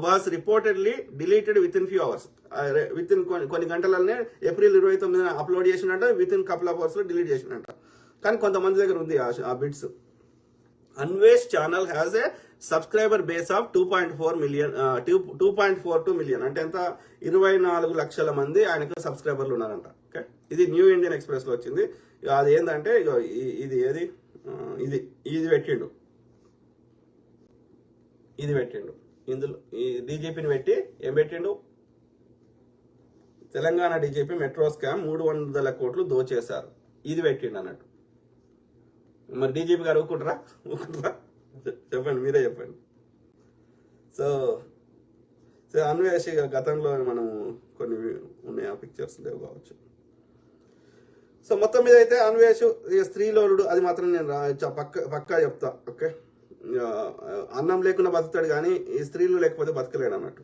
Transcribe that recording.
Was reportedly deleted within few hours. Within కొన్ని గంటలనే April 29 upload చేసినట్ట, within couple of hours లో delete చేసినట్ట. కానీ కొంతమంది దగ్గర ఉంది ఆ bits. Anvesh channel has a subscriber base of 2.42 million. అంటే ఎంత? 24 లక్షల మంది ఆయనకు సబ్స్క్రైబర్లు ఉన్నారంట. ఓకే, ఇది న్యూ ఇండియన్ ఎక్స్ప్రెస్ లో వచ్చింది. అది ఏంటంటే ఇది ఏది ఇది పెట్టిండు, ఇందులో ఈ డీజీపీని పెట్టి ఏం పెట్టిండు? తెలంగాణ డీజీపీ మెట్రో స్కామ్ 300 కోట్లు దోచేశారు, ఇది పెట్టిండు అన్నట్టు. మరి డీజీపీ గారు ఊరుకుంటారా? చెప్పండి, మీరే చెప్పండి. సో అన్వేష్ గతంలో మనం కొన్ని ఉన్నాయి, ఆ పిక్చర్స్ లేవు కావచ్చు. సో మొత్తం మీద అయితే అన్వేష్ స్త్రీలోలుడు, అది మాత్రం నేను పక్కా చెప్తా. ఓకే, అన్నం లేకుండా బతుకుతాడు కానీ ఈ స్త్రీలు లేకపోతే బతకలేడు అన్నట్టు.